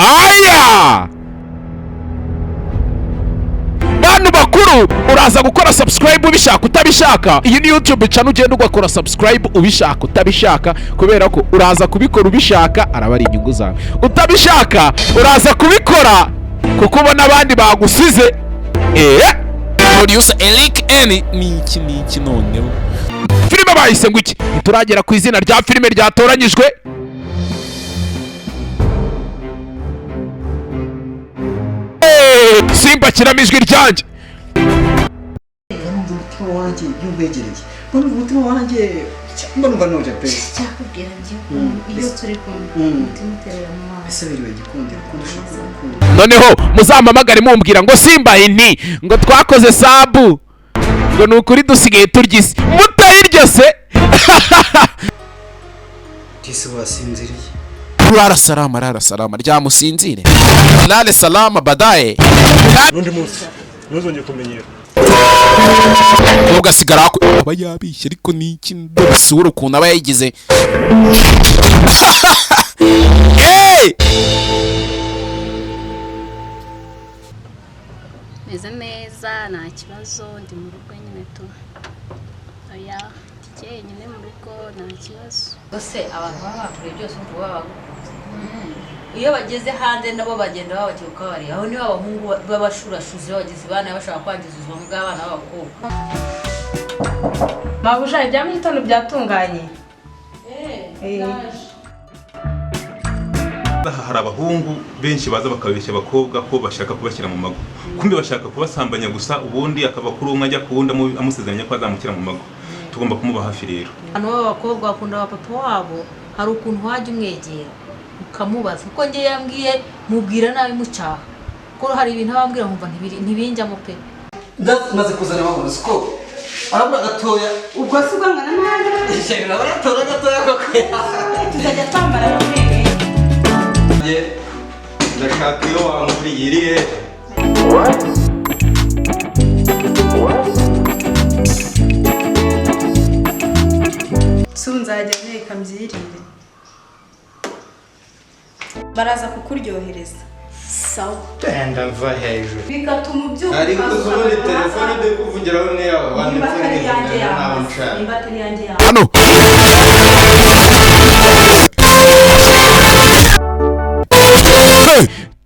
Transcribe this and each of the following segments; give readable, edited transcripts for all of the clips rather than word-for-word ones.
aya bantu bakuru uraza gukora subscribe ubishaka utabishaka. Iyi ni YouTube channel ugenda ugakora subscribe ubishaka utabishaka, kubera ko uraza kubikora ubishaka araba ari inyungu zawe, utabishaka uraza kubikora kuko ubona abandi bagusize. Producer eeeeeh ni iki noneho filime bahise ngo iki ntituragera ku izina rya filime ryatoranyijwe. Simba kiramo ijwi ryanjye. Umutima wanjye yumwegereye, umutima wanjye mbanumva noje pe cyakubwira njye iyo turi kumwe umutima uterera mu maso ese biriwe gikundira kurusha. Noneho muzampamagare mumbwira ngo Simba inti ngo twakoze sabu ngo nukuri dusigaye turyise mutayiryo se. Tisi wasinziriye. Rara salama ryamusinzire. Lale salama badaye. Nundi munsi ntuzongeye kumenyera. Ugasigara aba yabishye ariko ni iki ndosura ukuntu aba yayigize. meze neza nta kibazo ndi mu rugo nyine tu. Oya tike nyine mu rugo nta kibazo. Bose abantu baba bakuriye byose ngo baba iyo bageze hanze nabo bagenda babakiruka bari aho ni abahungu babashurashuze bageze bana bashaka kwangiza ubuzima bw'abana b'abakobwa. Mabuja ibya mu gitondo byatunganye. Hari abahungu benshi baza bakabeshya abakobwa ko bashaka kubashyira mu mago, kumbe bashaka kubasambanya gusa, ubundi akaba kuri umwe ajya kuwundi amusezeranya ko azamukira mu mago. Tugomba kumuba hafi rero. Hano b'abakobwa bakunda abapapa wabo, hari ukuntu wajya umwegera ukamubaza kuko ngiye yambwiye mubwira nabi mucyaha ko hari ibintu abambwira nkumva ntibinjyamo pe. Ndaze kuzana amaguru siko arabura gatoya Ubwo si ubwangana n'ahandi ishaka baratora gatoya koko tuzajya twambara n'umwe. Ndashaka iyo wanguriyiriye. Sunzajya nteka mbyirire. Baraza kukuryohereza. Sawa. Tenda mva hejuru. Bigatuma ubyuka. Ariko zubone telefone de kuvugiraho ne yawe Imbateri yanjye yawe. Imbateri yanjye yawe. Hano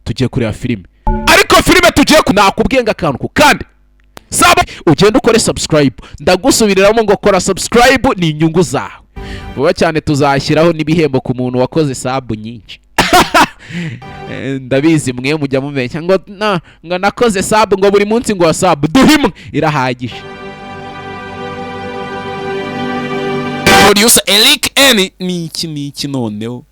tugiye kureba filime, ariko filime tugiye nakubwiye akantu ku kandi saba ugenda ukore subscribe. Ndagusubiriramo ngo kora subscribe ni inyungu zawe. Vuba cyane tuzashyiraho n'ibihembo ku muntu wakoze sabu nyinshi. Ndabizi mwe mujya mumenya ngo nakoze sabu ngo buri munsi ngo sabu duhimwe irahagije. Producer eeeeeh ni iki noneho